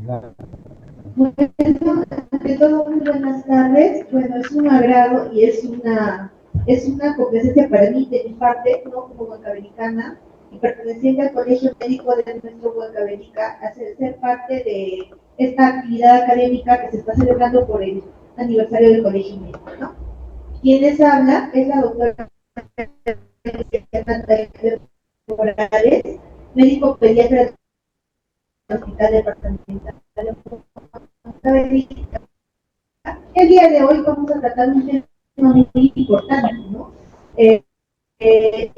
Bueno, ante todo, muy buenas tardes. Bueno, es un agrado y es una complacencia para mí, de mi parte, ¿no? Como huancabelicana y perteneciente al Colegio Médico de nuestro Huancavelica, ser parte de esta actividad académica que se está celebrando por el aniversario del Colegio Médico, ¿no? Quien les habla es la doctora Morales, médico pediatra del Hospital Departamental de Huancavelica. El día de hoy vamos a tratar un tema muy importante, ¿no? Eh, eh,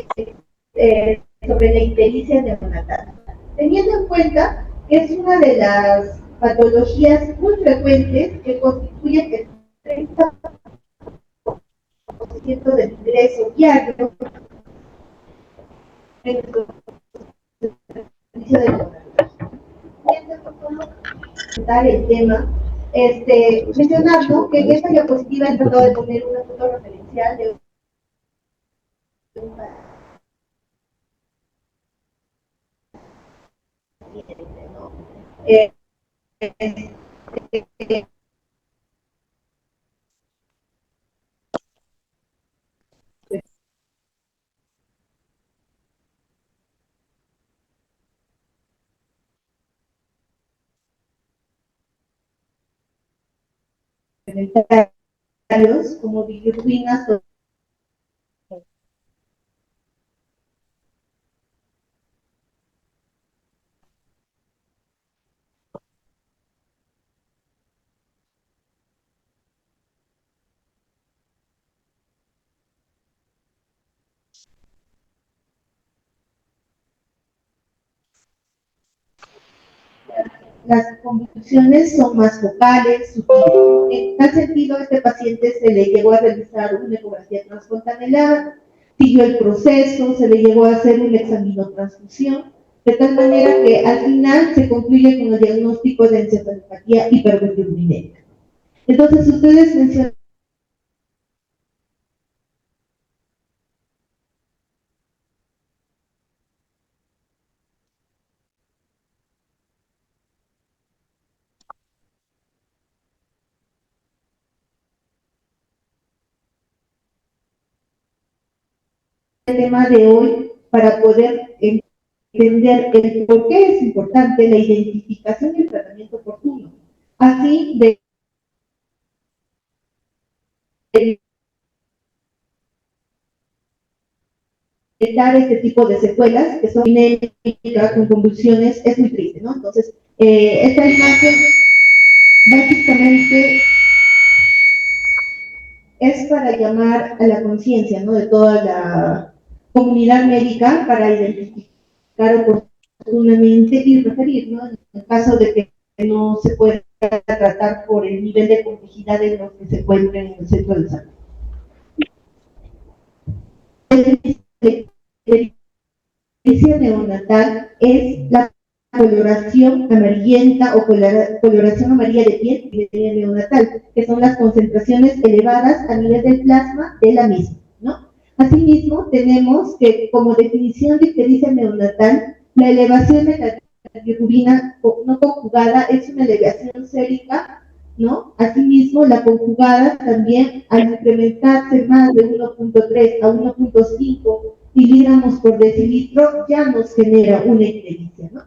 sobre la ictericia neonatal. Teniendo en cuenta que es una de las patologías muy frecuentes que constituyen el 30% del ingreso diario en el servicio de neonatología. Tratar el tema, mencionando que en esta diapositiva he tratado de poner una foto referencial de un paciente, ¿no? Eh, como bilirrubinas, las convulsiones son más focales, sutiles. En tal sentido, a este paciente se le llegó a realizar una ecografía transcontaminada, siguió el proceso, se le llegó a hacer una examinotransfusión, de tal manera que al final se concluye con el diagnóstico de encefalopatía hiperbilirubinémica. Entonces, ustedes mencionan el tema de hoy para poder entender el por qué es importante la identificación y el tratamiento oportuno, así de evitar este tipo de secuelas que son inéditas con convulsiones es muy triste, ¿no? Entonces, esta imagen básicamente es para llamar a la conciencia, ¿no? De toda la comunidad médica para identificar oportunamente y referir, ¿no? En el caso de que no se pueda tratar por el nivel de complejidad en los que se encuentren en el centro de salud. La ictericia neonatal es la coloración amarillenta o coloración amarilla de piel de neonatal, que son las concentraciones elevadas a nivel del plasma de la misma, ¿no? Asimismo, tenemos que como definición de ictericia neonatal, la elevación de la bilirrubina no conjugada es una elevación sérica, ¿no? Asimismo, la conjugada también, al incrementarse más de 1.3 a 1.5 miligramos por decilitro, ya nos genera una ictericia, ¿no?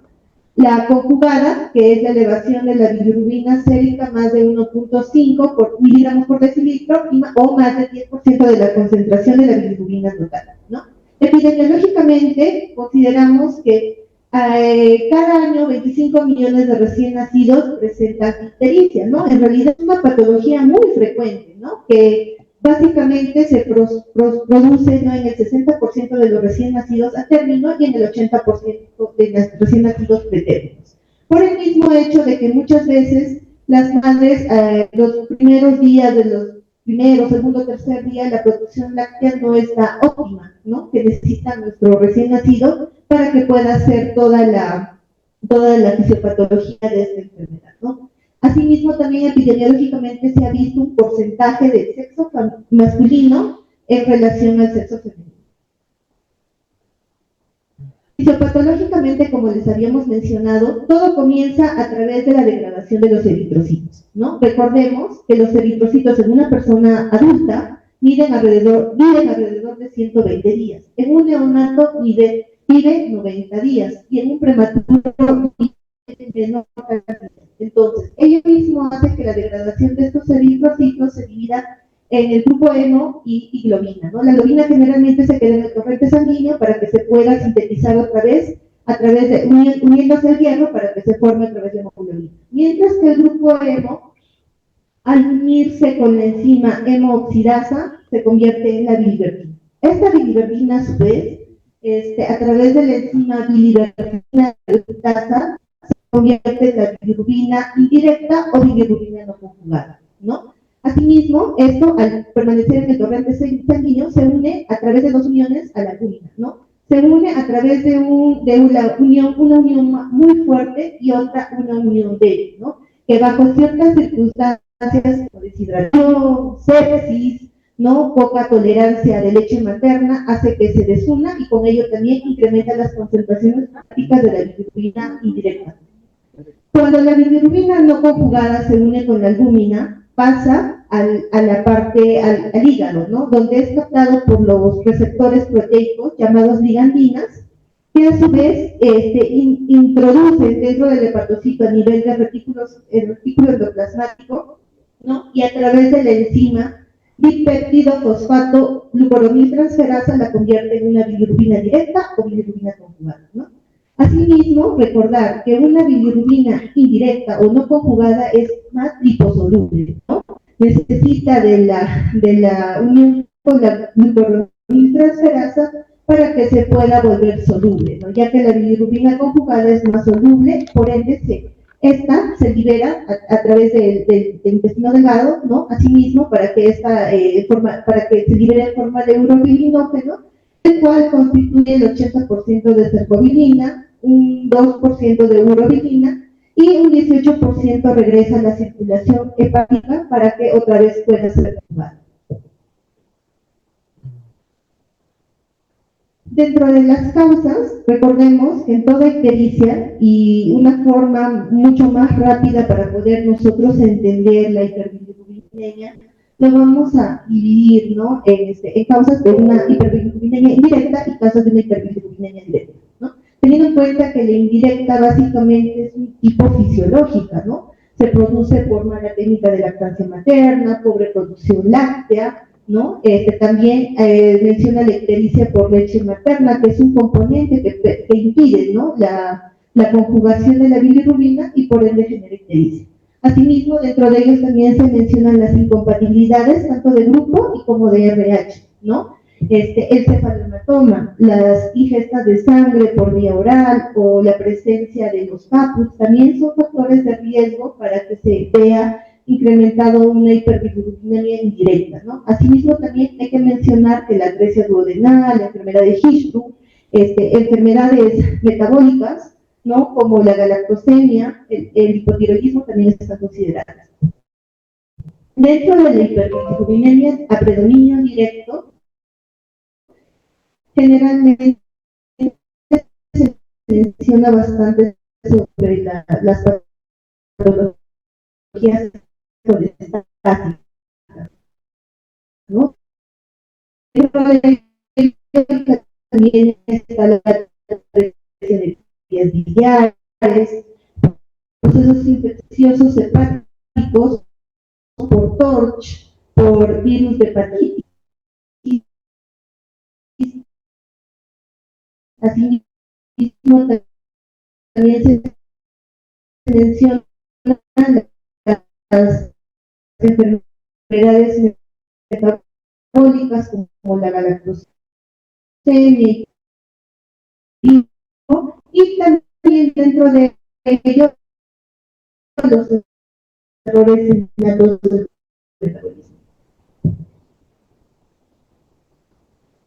La conjugada, que es la elevación de la bilirrubina sérica más de 1.5 por miligramos por decilitro o más del 10% de la concentración de la bilirrubina total, ¿no? Epidemiológicamente, consideramos que cada año 25 millones de recién nacidos presentan ictericia, ¿no? En realidad es una patología muy frecuente, ¿no? Que básicamente se produce, ¿no? En el 60% de los recién nacidos a término y en el 80% de los recién nacidos pretéritos. Por el mismo hecho de que muchas veces las madres, los primeros días de los primero, segundo, tercer día, la producción láctea no es la óptima, ¿no? Que necesita nuestro recién nacido para que pueda hacer toda la fisiopatología de esta enfermedad, ¿no? Asimismo, también epidemiológicamente se ha visto un porcentaje de sexo masculino en relación al sexo femenino. Fisiopatológicamente, como les habíamos mencionado, todo comienza a través de la degradación de los eritrocitos, ¿no? Recordemos que los eritrocitos en una persona adulta viven alrededor de 120 días. En un neonato vive 90 días y en un prematuro vive menor. Entonces, ello mismo hace que la degradación de estos eritrocitos se divida en el grupo hemo y globina, ¿no? La globina generalmente se queda en el torrente sanguíneo para que se pueda sintetizar otra vez a través de, uniéndose al hierro para que se forme a través de hemoglobina. Mientras que el grupo hemo, al unirse con la enzima hemooxidasa, se convierte en la biliverdina. Esta biliverdina, a su vez, a través de la enzima biliverdina se convierte en la bilirrubina indirecta o bilirrubina no conjugada, ¿no? Asimismo, esto, al permanecer en el torrente sanguíneo, se une a través de dos uniones a la albúmina, ¿no? Se une a través de una unión muy fuerte y otra una unión débil, ¿no? Que bajo ciertas circunstancias, como deshidratación, sepsis, ¿no? Poca tolerancia de leche materna, hace que se desuna y con ello también incrementa las concentraciones prácticas de la bilirrubina indirecta. Cuando la bilirrubina no conjugada se une con la albúmina, pasa al hígado, ¿no? Donde es captado por los receptores proteicos llamados ligandinas, que a su vez introducen dentro del hepatocito a nivel de retículo endoplasmático, ¿no? Y a través de la enzima dipéptido fosfato glucuroniltransferasa la convierte en una bilirrubina directa o bilirrubina conjugada, ¿no? Asimismo, recordar que una bilirrubina indirecta o no conjugada es más liposoluble, ¿no? Necesita de la unión con la glucuroniltransferasa para que se pueda volver soluble, ¿no? Ya que la bilirrubina conjugada es más soluble, por ende esta se libera a través del intestino delgado, ¿no? Asimismo, para que se libere en forma de urobilinógeno, el cual constituye el 80% de cercobilina, un 2% de urobilina y un 18% regresa a la circulación hepática para que otra vez pueda ser activado. Dentro de las causas, recordemos que en toda ictericia, y una forma mucho más rápida para poder nosotros entender la hiperbilirubinemia, lo vamos a dividir, ¿no? En causas de una hiperbilirubinemia indirecta y causas de una hiperbilirubinemia directa, ¿no? Teniendo en cuenta que la indirecta básicamente es un tipo fisiológica, ¿no? Se produce por mala técnica de lactancia materna, pobre producción láctea, ¿no? También menciona la ictericia por leche materna, que es un componente que impide, ¿no? la conjugación de la bilirrubina y por ende genera ictericia. Asimismo, dentro de ellos también se mencionan las incompatibilidades, tanto de grupo y como de RH, ¿no? El cefalohematoma, las ingestas de sangre por vía oral o la presencia de los CAPUS también son factores de riesgo para que se vea incrementado una hiperbilirubinemia indirecta, ¿no? Asimismo, también hay que mencionar que la atresia duodenal, la enfermedad de Hishtu, enfermedades metabólicas, ¿no? Como la galactosemia, el hipotiroidismo también están consideradas. Dentro de la hiperbilirubinemia a predominio directo, generalmente se menciona bastante sobre las patologías colestáticas, ¿no? También está la presencia de vías biliares, procesos infecciosos hepáticos por TORCH, por virus de hepatitis. Asimismo, también se mencionan las enfermedades metabólicas como la galactosemia y también dentro de ello los errores innatos del metabolismo.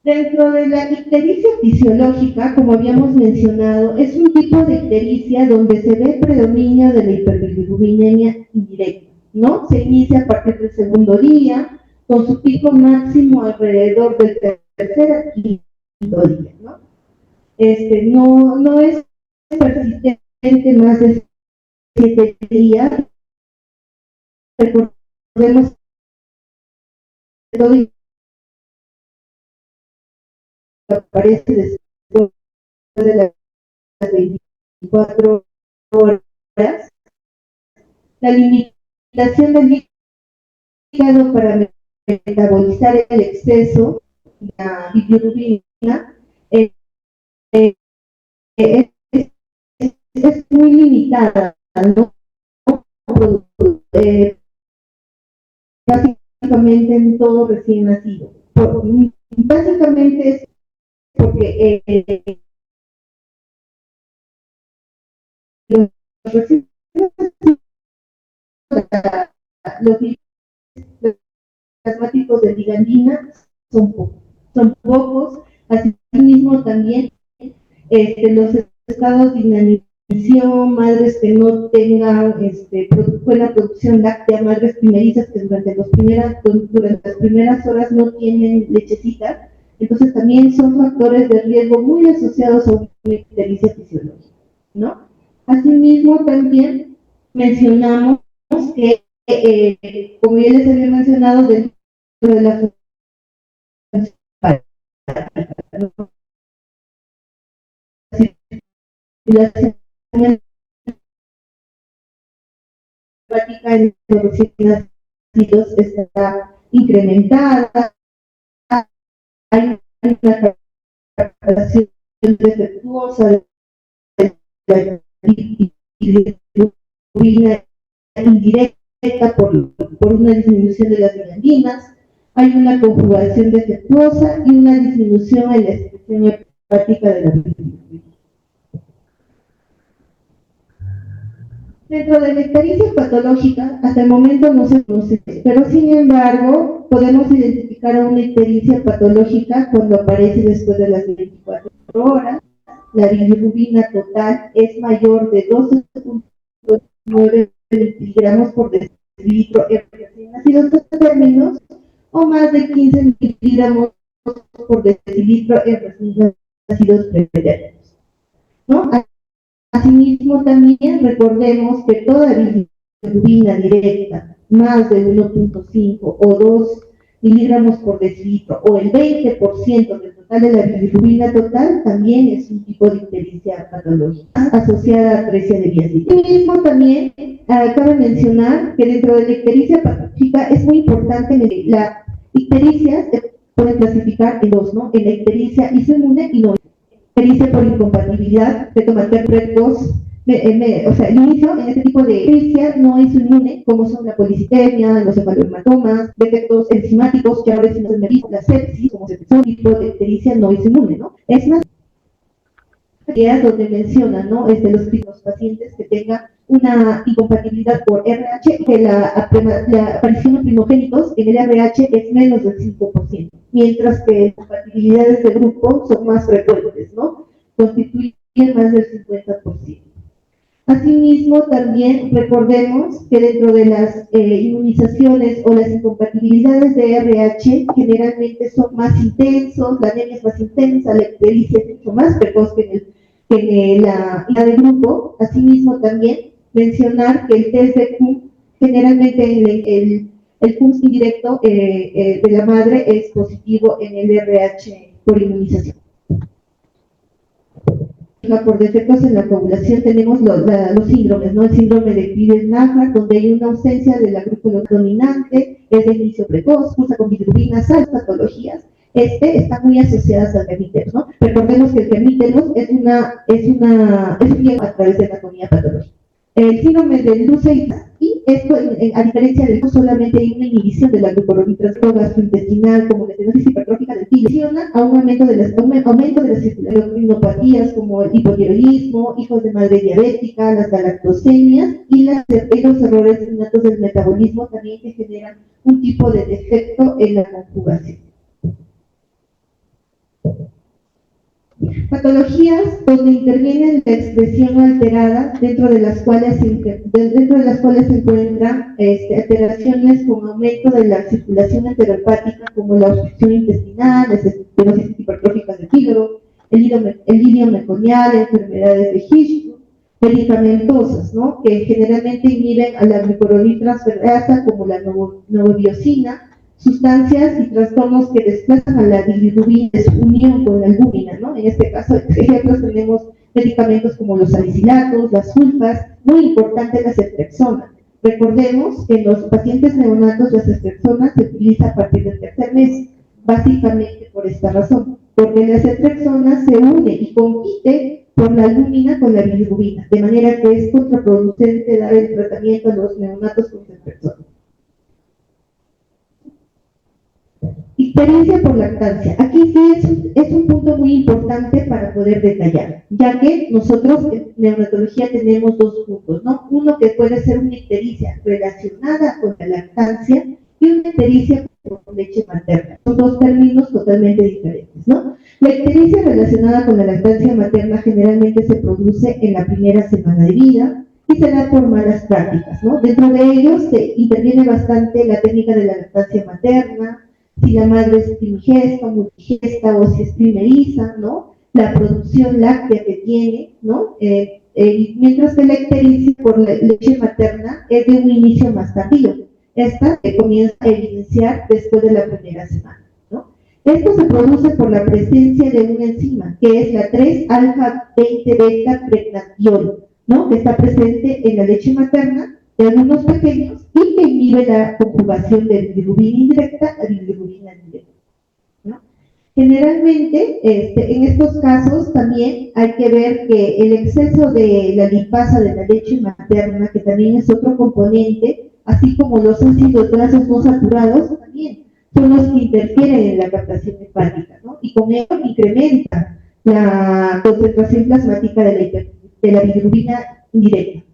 Dentro de la ictericia fisiológica, como habíamos mencionado, es un tipo de ictericia donde se ve predominio de la hiperbilirubinemia indirecta, ¿no? Se inicia a partir del segundo día, con su pico máximo alrededor del tercer a quinto día, ¿no? no es persistente más de 7 días. Recordemos que todo aparece después de las 24 horas. La limitación del hígado para metabolizar el exceso, la bilirrubina, es, es muy limitada, ¿no? Básicamente en todo recién nacido. Básicamente es porque los recién los asmáticos de ligandina son pocos, asimismo también los estados de inanición, madres que no tengan buena producción láctea, madres primerizas que durante las primeras horas no tienen lechecita, entonces también son factores de riesgo muy asociados a una ictericia fisiológica, ¿no? Asimismo también mencionamos que, como ya les había mencionado, dentro de la circulación hepática en los recién nacidos está incrementada, hay una captación defectuosa de la bilirrubina indirecta por una disminución de las gliandinas, hay una conjugación defectuosa y una disminución en la excreción hepática de la bilirrubina. Dentro de la ictericia patológica, hasta el momento no se conoce, pero sin embargo, podemos identificar a una ictericia patológica cuando aparece después de las 24 horas. La bilirrubina total es mayor de 12.9 miligramos por decilitro en recién nacidos términos o más de 15 miligramos por decilitro en recién nacidos preternos, ¿no? Asimismo, también recordemos que toda bilirrubina directa, más de 1.5 o 2 miligramos por decilitro, o el 20% del total de la bilirrubina total, también es un tipo de ictericia patológica asociada a atresia de vías biliares. Asimismo, también cabe mencionar que dentro de la ictericia patológica es muy importante la ictericia se puede clasificar en dos, ¿no? En la ictericia isoinmune y no ictericia por incompatibilidad de tomater precoz, o sea, el inicio en este tipo de ictericia no es inmune, como son la policitemia, los cefalomatomas, defectos enzimáticos que ahora decimos el merismo, la sepsis, como se son tipo de ictericia no es inmune, ¿no? Es más donde menciona, ¿no? Los pacientes que tengan una incompatibilidad por RH, que la aparición de primogénitos en el RH es menos del 5%, mientras que las compatibilidades de grupo son más frecuentes, ¿no? Constituyen más del 50%. Asimismo, también recordemos que dentro de las inmunizaciones o las incompatibilidades de RH generalmente son más intensos, la anemia es más intensa, la ictericia es mucho más precoz que en la de grupo. Asimismo, también mencionar que el test de CUM, generalmente el CUM indirecto de la madre es positivo en el RH por inmunización. Por defectos en la coagulación tenemos los síndromes, ¿no? El síndrome de Crigler-Najjar, donde hay una ausencia de la grúpula dominante, es de inicio precoz, cursa con bilirrubina, sal, patologías. Está muy asociadas al gemiteros, ¿no? Recordemos que el gemiteros es un bien a través de la anatomía patológica. El síndrome de Lucey, y esto, a diferencia del solamente hay una inhibición de la glucoronitrazol gastrointestinal, como la estenosis hipertrófica del pilo, a un aumento de la circulación, rinopatía como el hipotiroidismo, hijos de madre diabética, las galactosemias y los errores innatos del metabolismo también que generan un tipo de defecto en la conjugación. Patologías donde interviene la expresión alterada, dentro de las cuales se encuentran alteraciones con aumento de la circulación enterohepática, como la obstrucción intestinal, las estenosis hipertróficas del hígado, el lirio meconial, enfermedades de Hirschsprung, medicamentosas, ¿no? Que generalmente inhiben a la glucuronidrotransferasa como la novobiosina, sustancias y trastornos que desplazan a la bilirrubina en su unión con la albúmina, ¿no? En este caso, ejemplos tenemos medicamentos como los salicilatos, las sulfas, muy importante la ceftriaxona. Recordemos que en los pacientes neonatos la ceftriaxona se utiliza a partir del tercer mes, básicamente por esta razón, porque la ceftriaxona se une y compite por la albúmina con la bilirrubina, de manera que es contraproducente dar el tratamiento a los neonatos con ceftriaxona. Ictericia por lactancia. Aquí sí es un punto muy importante para poder detallar, ya que nosotros en neonatología tenemos dos puntos, ¿no? Uno que puede ser una ictericia relacionada con la lactancia y una ictericia con leche materna. Son dos términos totalmente diferentes, ¿no? La ictericia relacionada con la lactancia materna generalmente se produce en la primera semana de vida y se da por malas prácticas, ¿no? Dentro de ellos se interviene bastante la técnica de la lactancia materna, si la madre es primigesta, multigesta o si es primeriza, ¿no? La producción láctea que tiene, ¿no? Mientras que la ictericia por la leche materna es de un inicio más tardío. Esta se comienza a evidenciar después de la primera semana, ¿no? Esto se produce por la presencia de una enzima, que es la 3-alfa-20-beta-pregnatiol, ¿no? Que está presente en la leche materna de algunos pequeños y que inhibe la conjugación de bilirrubina indirecta a bilirrubina directa, ¿no? Generalmente, en estos casos también hay que ver que el exceso de la lipasa de la leche materna, que también es otro componente, así como los ácidos grasos no saturados, también son los que interfieren en la captación hepática, ¿no? Y con ello incrementa la concentración plasmática de la bilirrubina indirecta.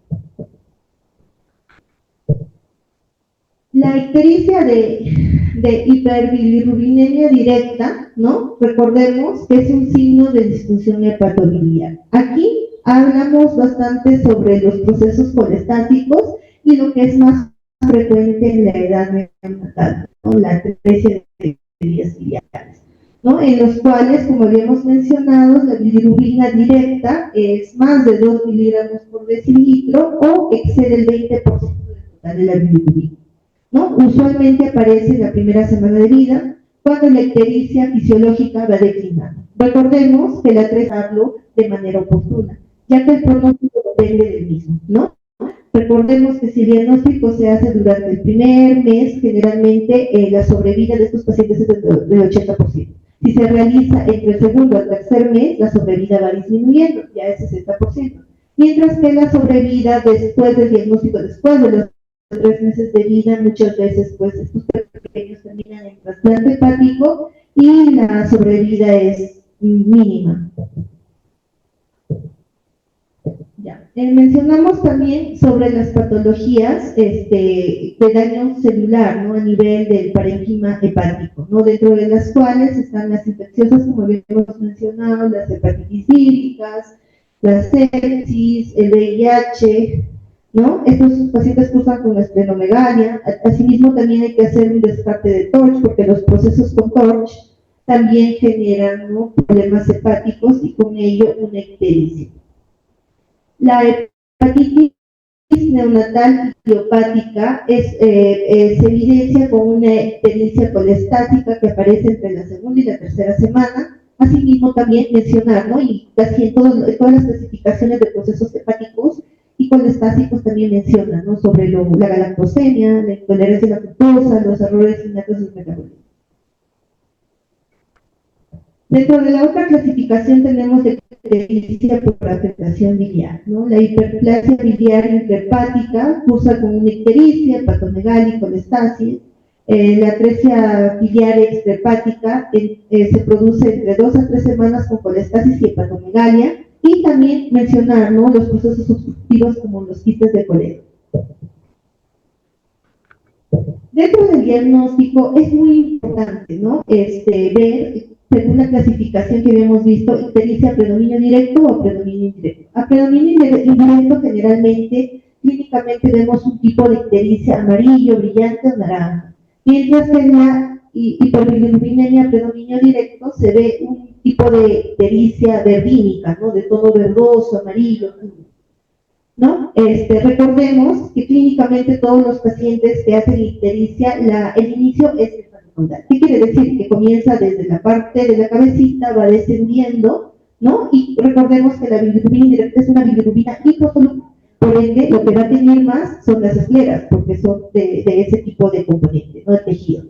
La ictericia de hiperbilirrubinemia directa, ¿no? Recordemos que es un signo de disfunción hepatobiliar. Aquí hablamos bastante sobre los procesos colestásicos y lo que es más frecuente en la edad neonatal, ¿no? La ictericia de vías biliares, ¿no? En los cuales, como habíamos mencionado, la bilirrubina directa es más de 2 miligramos por decilitro o excede el 20% del total de la bilirrubina, ¿no? Usualmente aparece en la primera semana de vida, cuando la ictericia fisiológica va declinando. Recordemos que la tratarlo de manera oportuna, ya que el pronóstico depende del mismo, ¿no? Recordemos que si el diagnóstico se hace durante el primer mes, generalmente la sobrevida de estos pacientes es del 80%. Si se realiza entre el segundo al tercer mes, la sobrevida va disminuyendo, ya es 60%. Mientras que la sobrevida después del diagnóstico, después de los 3 meses de vida, muchas veces pues estos pequeños terminan en trasplante hepático y la sobrevida es mínima. Ya. Mencionamos también sobre las patologías de daño celular, ¿no? A nivel del parénquima hepático, ¿no? Dentro de las cuales están las infecciosas, como habíamos mencionado, las hepatitis víricas, la sepsis, el VIH, ¿no? Estos pacientes cursan con esplenomegalia. Asimismo, también hay que hacer un descarte de TORCH, porque los procesos con TORCH también generan, ¿no? Problemas hepáticos y con ello una ictericia. La hepatitis neonatal idiopática se evidencia con una ictericia colestática que aparece entre la segunda y la tercera semana. Asimismo, también mencionar, ¿no? Y casi en todas las clasificaciones de procesos hepáticos y colestásicos también mencionan, ¿no? Sobre la galactosemia, la intolerancia a la fructosa, los errores innatos del metabolismo. Dentro de la otra clasificación tenemos la ictericia por afectación biliar, ¿no? La hiperplasia biliar intrahepática cursa con una ictericia, hepatomegalia y colestasis. La atresia biliar extrahepática se produce entre 2 a 3 semanas con colestasis y hepatomegalia. Y también mencionar, ¿no? Los procesos obstructivos como los quistes de Colero. Dentro del diagnóstico es muy importante, ¿no? Ver, según la clasificación que habíamos visto, ictericia a predominio directo o a predominio indirecto. A predominio indirecto, generalmente, clínicamente vemos un tipo de ictericia amarillo, brillante o naranja, mientras que la y por bilirrubinemia predominio directo se ve un tipo de ictericia verdínica, ¿no? De tono verdoso, amarillo, ¿no? Recordemos que clínicamente todos los pacientes que hacen ictericia, el inicio es cefalorraquídeo. ¿Qué quiere decir? Que comienza desde la parte de la cabecita, va descendiendo, ¿no? Y recordemos que la bilirrubina indirecta es una bilirrubina hiposoluble. Por ende, lo que va a tener más son las escleras, porque son de ese tipo de componente, no el tejido.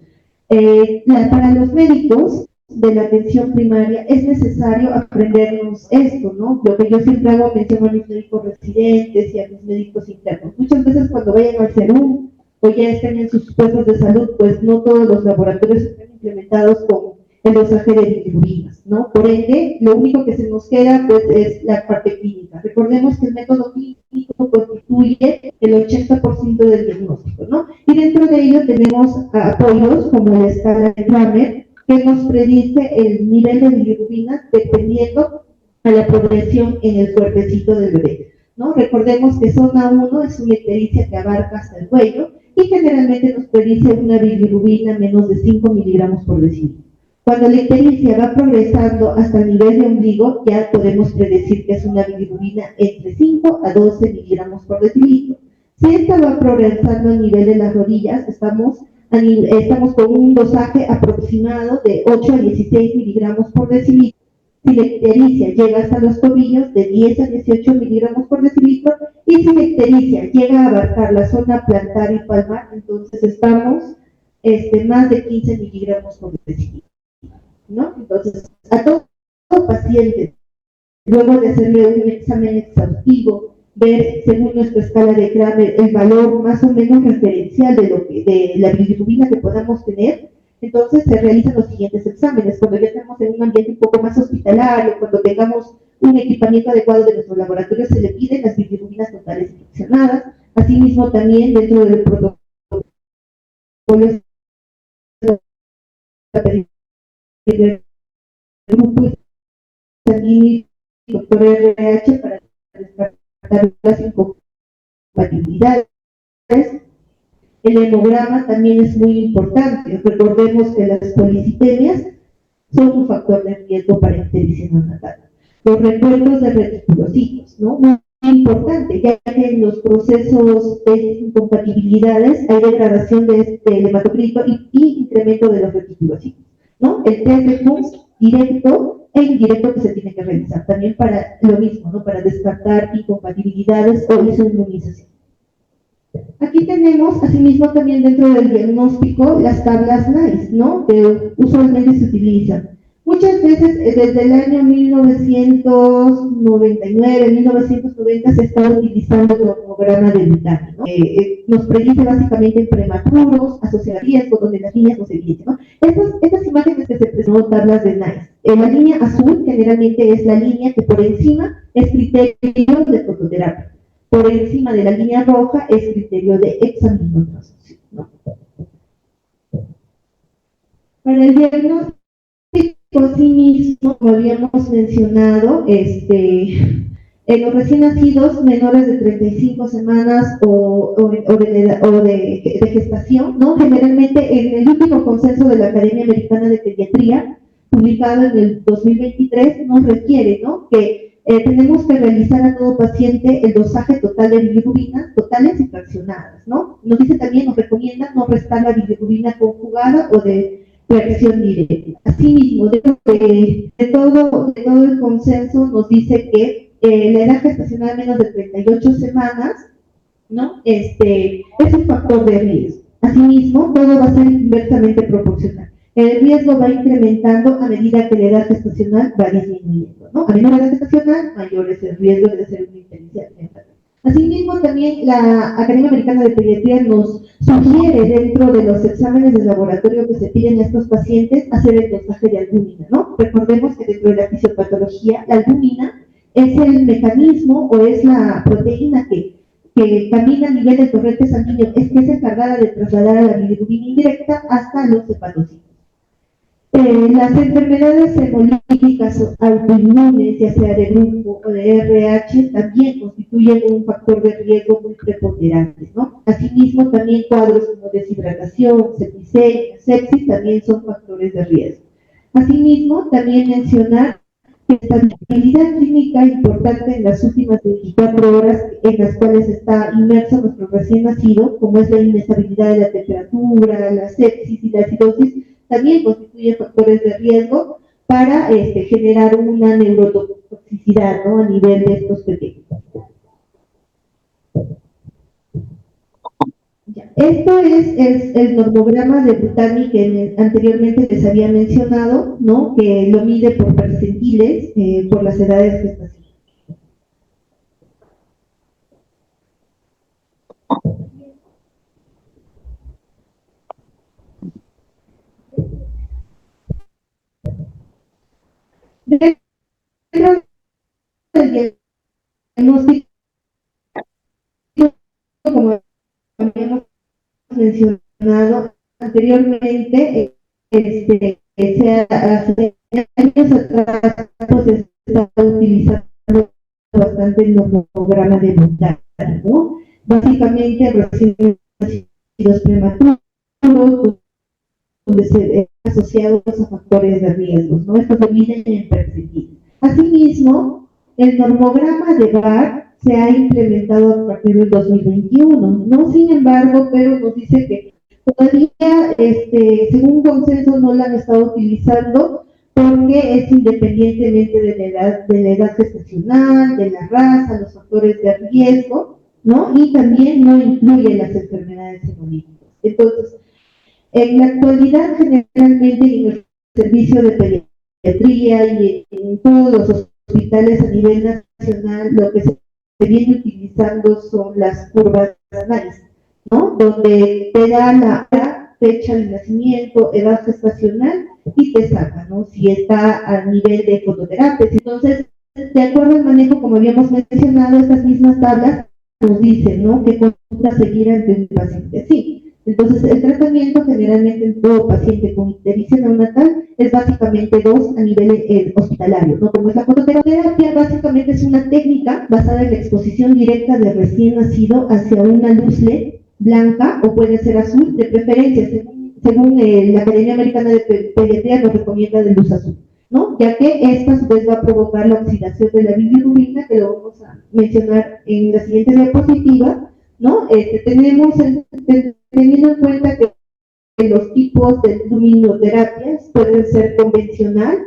Para los médicos de la atención primaria es necesario aprendernos esto, ¿no? Lo que yo siempre hago mención a mis médicos residentes y a mis médicos internos. Muchas veces cuando vayan al CERUM o ya estén en sus puestos de salud, pues no todos los laboratorios están implementados con el dosaje de bilirrubinas, ¿no? Por ende, lo único que se nos queda, pues, es la parte clínica. Recordemos que el método clínico constituye el 80% del diagnóstico, ¿no? Y dentro de ello tenemos apoyos como la escala de Kramer, que nos predice el nivel de bilirrubina dependiendo a la progresión en el cuerpecito del bebé, ¿no? Recordemos que zona 1 es una ictericia que abarca hasta el cuello y generalmente nos predice una bilirrubina menos de 5 miligramos por decilitro. Cuando la ictericia va progresando hasta el nivel de ombligo, ya podemos predecir que es una bilirrubina entre 5 a 12 miligramos por decilitro. Si esta va progresando a nivel de las rodillas, estamos con un dosaje aproximado de 8 a 16 miligramos por decilitro. Si la ictericia llega hasta los tobillos, de 10 a 18 miligramos por decilitro, y si la ictericia llega a abarcar la zona plantar y palmar, entonces estamos más de 15 miligramos por decilitro, ¿no? Entonces, a todo paciente, luego de hacerle un examen exhaustivo, ver según nuestra escala de Kramer el valor más o menos referencial de la bilirrubina que podamos tener, entonces se realizan los siguientes exámenes. Cuando ya estamos en un ambiente un poco más hospitalario, cuando tengamos un equipamiento adecuado de nuestro laboratorio, se le piden las bilirrubinas totales fraccionadas. Asimismo, también dentro del protocolo del grupo sanguíneo doctor RH para descartar las incompatibilidades. El hemograma también es muy importante. Recordemos que las policitemias son un factor de riesgo para ictericia neonatal. Los recuerdos de reticulocitos, ¿no? Muy importante, ya que en los procesos de incompatibilidades hay degradación del hematocrito y incremento de los reticulocitos, ¿no? El test de Kunz directo e indirecto que se tiene que realizar, también para lo mismo, ¿no? Para descartar incompatibilidades o isoinmunización. Aquí tenemos, asimismo, también dentro del diagnóstico, las tablas NICE, ¿no? Que usualmente se utilizan. Muchas veces, desde el año 1999, 1990, se está utilizando el hormograma de Vitali, ¿no? Nos predice básicamente en prematuros, asociación a riesgo, donde las líneas no se dividen, ¿no? Estas imágenes que se presentan, tablas de NICE. La línea azul generalmente es la línea que por encima es criterio de fototerapia. Por encima de la línea roja es criterio de examinotransfusión, ¿no? Para el diagnóstico sí mismo, como habíamos mencionado, en los recién nacidos menores de 35 semanas o de gestación, ¿no? Generalmente en el último consenso de la Academia Americana de Pediatría, publicado en el 2023, nos requiere, ¿no? Que tenemos que realizar a todo paciente el dosaje total de bilirrubina, totales y fraccionadas, ¿no? Nos dice también, nos recomienda no restar la bilirrubina conjugada o de reacción directa. Asimismo, dentro de todo el consenso nos dice que la edad gestacional menos de 38 semanas, ¿no? Es un factor de riesgo. Asimismo, todo va a ser inversamente proporcional. El riesgo va incrementando a medida que la edad gestacional va disminuyendo, ¿no? A menor edad gestacional, mayor es el riesgo de hacer una ictericia neonatal. Asimismo, también la Academia Americana de Pediatría nos sugiere dentro de los exámenes de laboratorio que se piden a estos pacientes hacer el dosaje de albúmina, ¿no? Recordemos que dentro de la fisiopatología, la albúmina es el mecanismo o es la proteína que camina a nivel del torrente sanguíneo, que es encargada de trasladar a la bilirrubina indirecta hasta los hepatocitos. Las enfermedades hemolíticas autoinmunes, ya sea de grupo o de RH, también constituyen un factor de riesgo muy preponderante, ¿no? Asimismo, también cuadros como deshidratación, septicemia, sepsis, también son factores de riesgo. Asimismo, también mencionar que esta estabilidad clínica importante en las últimas 24 horas en las cuales está inmerso nuestro recién nacido, como es la inestabilidad de la temperatura, la sepsis y la acidosis, también constituye factores de riesgo para generar una neurotoxicidad, ¿no?, a nivel de estos pequeños. Ya. Esto es el normograma de Butani que anteriormente les había mencionado, ¿no?, que lo mide por percentiles, por las edades gestacionales. Dentro del diagnóstico, como habíamos mencionado anteriormente, hace años atrás pues, se está utilizando bastante el nomograma de Butani, ¿no? Básicamente recién nacidos prematuros, donde se asociados a factores de riesgos, ¿no? Estos se miden en percentiles. Asimismo, el normograma de Barr se ha implementado a partir del 2021, ¿no? Sin embargo, pero nos dice que todavía, según consenso, no la han estado utilizando porque es independientemente de la edad gestacional, de la raza, los factores de riesgo, ¿no? Y también no incluye las enfermedades hemolíticas. Entonces, en la actualidad, generalmente en el servicio de pediatría y en todos los hospitales a nivel nacional, lo que se viene utilizando son las curvas de análisis, ¿no? Donde te da la fecha de nacimiento, edad gestacional y te saca, ¿no?, si está a nivel de fototerapia. Entonces, de acuerdo al manejo, como habíamos mencionado, estas mismas tablas nos dicen, ¿no?, qué conducta seguir ante un paciente así. Entonces, el tratamiento generalmente en todo paciente con ictericia neonatal es básicamente dos a nivel hospitalario, ¿no? Como es la fototerapia, básicamente es una técnica basada en la exposición directa de recién nacido hacia una luz LED blanca o puede ser azul, de preferencia, según la Academia Americana de Pediatría nos recomienda de luz azul, ¿no? Ya que esta a su vez va a provocar la oxidación de la bilirrubina, que lo vamos a mencionar en la siguiente diapositiva, ¿no? Teniendo en cuenta que los tipos de luminoterapias pueden ser convencional,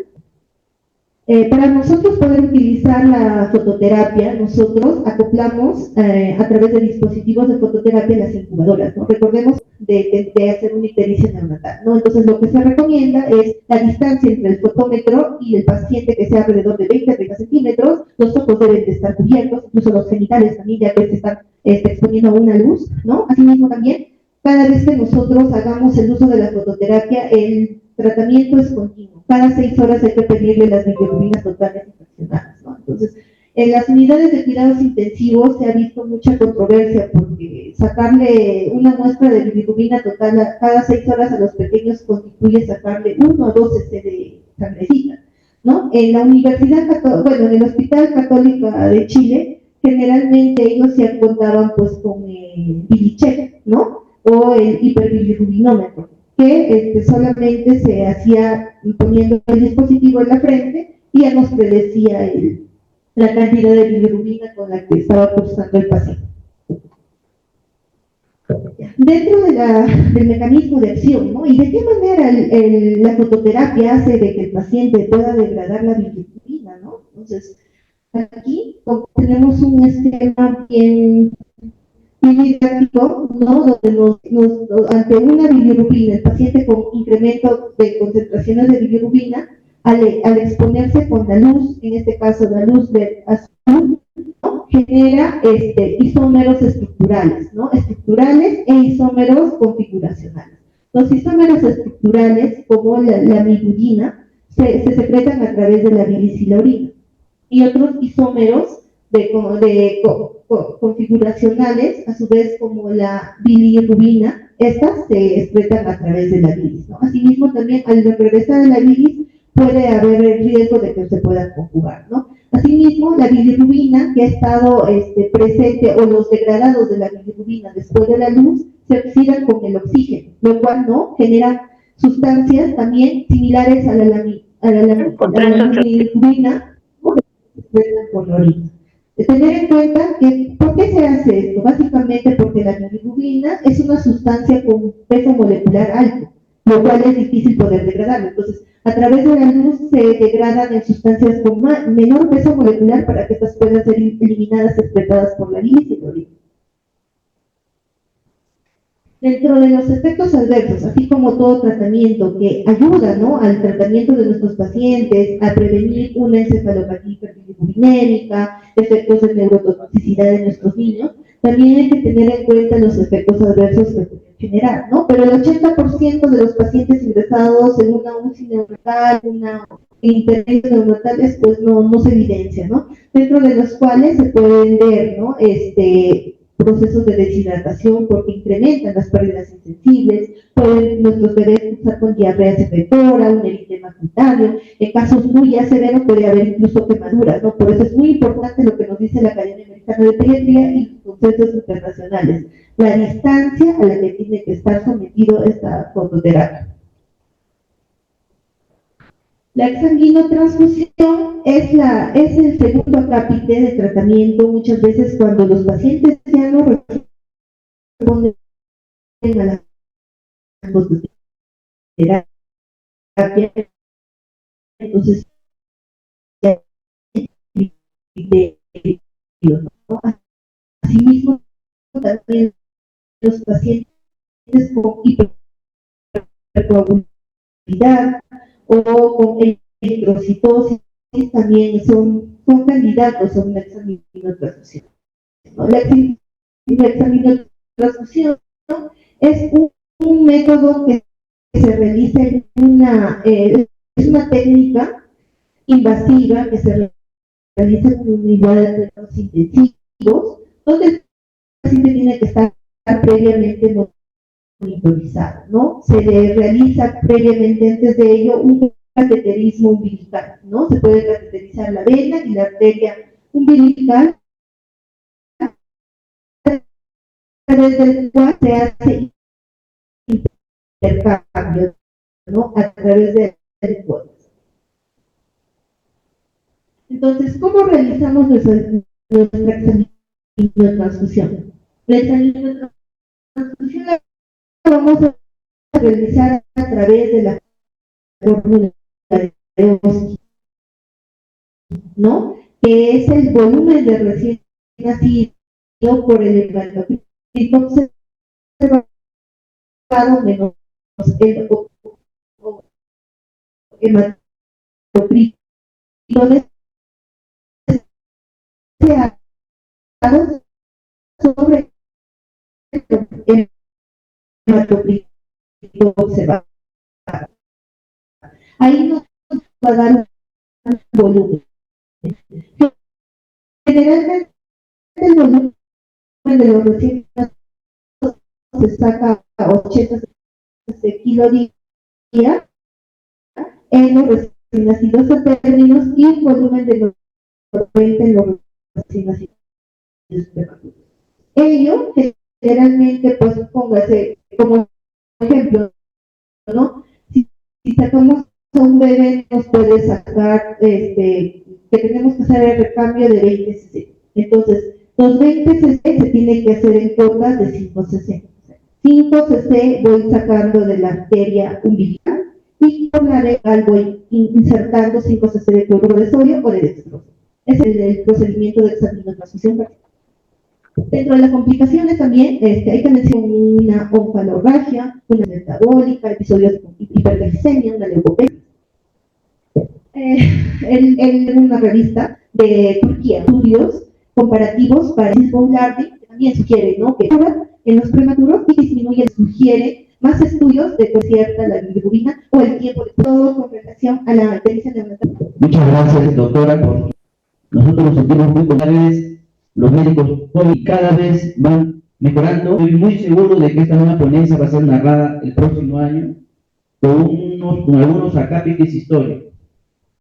para nosotros poder utilizar la fototerapia, nosotros acoplamos a través de dispositivos de fototerapia las incubadoras, ¿no? Recordemos de hacer una ictericia neonatal, ¿no? Entonces lo que se recomienda es la distancia entre el fotómetro y el paciente que sea alrededor de 20 a 30 centímetros, los ojos deben de estar cubiertos, incluso los genitales también, ya que se están exponiendo a una luz, ¿no? Asimismo también, cada vez que nosotros hagamos el uso de la fototerapia, el tratamiento es continuo. Cada 6 horas hay que pedirle las bilirrubinas totales infeccionadas, ¿no? Entonces, en las unidades de cuidados intensivos se ha visto mucha controversia porque sacarle una muestra de bilirrubina total cada 6 horas a los pequeños constituye sacarle 1 o 2 cc de sangrecita, ¿no? En la Universidad Católica, bueno, en el Hospital Católica de Chile, generalmente ellos se contaban pues con Bilicheck, ¿no?, o el hiperbilirrubinómetro, que solamente se hacía poniendo el dispositivo en la frente y ya nos predecía la cantidad de bilirrubina con la que estaba cursando el paciente. Dentro del mecanismo de acción, ¿no?, y de qué manera la fototerapia hace de que el paciente pueda degradar la bilirrubina, ¿no? Entonces, aquí tenemos un esquema bien didáctico, ¿no?, donde ante una bilirrubina, el paciente con incremento de concentraciones de bilirrubina, al exponerse con la luz, en este caso la luz de azul, ¿no?, genera isómeros estructurales, ¿no?, estructurales e isómeros configuracionales. Los isómeros estructurales, como la bilirrubina, se secretan a través de la bilis y la orina, y otros isómeros configuracionales, a su vez como la bilirrubina, estas se excretan a través de la bilis, ¿no? Asimismo, también al regresar a la bilis puede haber el riesgo de que se pueda conjugar, ¿no? Asimismo, la bilirrubina que ha estado presente o los degradados de la bilirrubina después de la luz se oxidan con el oxígeno, lo cual no genera sustancias también similares a la bilirrubina o que se expresan con la orina. Tener en cuenta que, ¿por qué se hace esto? Básicamente porque la bilirrubina es una sustancia con peso molecular alto, lo cual es difícil poder degradarlo. Entonces, a través de la luz se degradan en sustancias con menor peso molecular para que estas puedan ser eliminadas, excretadas por la bilis y la orina. Dentro de los efectos adversos, así como todo tratamiento que ayuda, ¿no?, al tratamiento de nuestros pacientes, a prevenir una encefalopatía hiperbilirubinémica, efectos de neurotoxicidad en nuestros niños, también hay que tener en cuenta los efectos adversos que pueden generar, ¿no? Pero el 80% de los pacientes ingresados en una UCI neonatal, una intervención neonatales, pues no se evidencia, ¿no? Dentro de los cuales se pueden ver, ¿no?, procesos de deshidratación porque incrementan las pérdidas insensibles, pueden nuestros bebés cursar con diarrea secretora, un eritema cutáneo, en casos muy ya severos puede haber incluso quemaduras, ¿no? Por eso es muy importante lo que nos dice la Academia Americana de Pediatría y los consensos internacionales, la distancia a la que tiene que estar sometido esta fototerapia. La exsanguinotransfusión es el segundo acápite de tratamiento muchas veces cuando los pacientes ya no responden a la fototerapia, entonces ¿no? Asimismo, también los pacientes con hipercoagulabilidad o con eritrocitosis también son candidatos a una exsanguinotransfusión. ¿No? La exsanguinotransfusión es un método que se realiza en es una técnica invasiva que se realiza en unidades de cuidados intensivos, donde el paciente tiene que estar previamente monitorizado, ¿no? Se le realiza previamente antes de ello un cateterismo umbilical, ¿no? Se puede cateterizar la vena y la arteria umbilical, a través del cual se hace intercambio, ¿no? A través del cuerpo. Entonces, ¿cómo realizamos nuestra exsanguinotransfusión? La exsanguinotransfusión la vamos a realizar a través de la fórmula de Oski, ¿no? Que es el volumen de recién nacido por el hematocrito observado menos el hematocrito sobre el hematocrito observado. Ahí nos va a dar un volumen. Generalmente el volumen de los recién nacidos se saca a 80 kilodía en los recién nacidos términos y el volumen de los 20 en los recién nacidos prematuros. Ello generalmente, pues póngase como ejemplo, ¿no? Si sacamos a un bebé, nos puede sacar que tenemos que hacer el recambio de 20 cc. Entonces, los 20 cc se tiene que hacer en gotas de 5 cc. 5 cc voy sacando de la arteria umbilical y con la rectal voy insertando 5 cc de cloruro de sodio o de dextrosa. Ese es el procedimiento de exsanguinotransfusión. Dentro de las complicaciones también hay que mencionar una onfalorragia, una metabólica, episodios de hiperglicemia, una leucopenia. En una revista de Turquía, estudios comparativos para el Boularding, que también sugiere, ¿no?, que en los prematuros y disminuye, sugiere más estudios de cierta la bilirrubina o el tiempo de todo con relación a la ictericia neonatal. Muchas gracias, doctora. Nosotros nos sentimos muy contentos. Los médicos cada vez van mejorando. Estoy muy seguro de que esta nueva ponencia va a ser narrada el próximo año con algunos acápites históricos.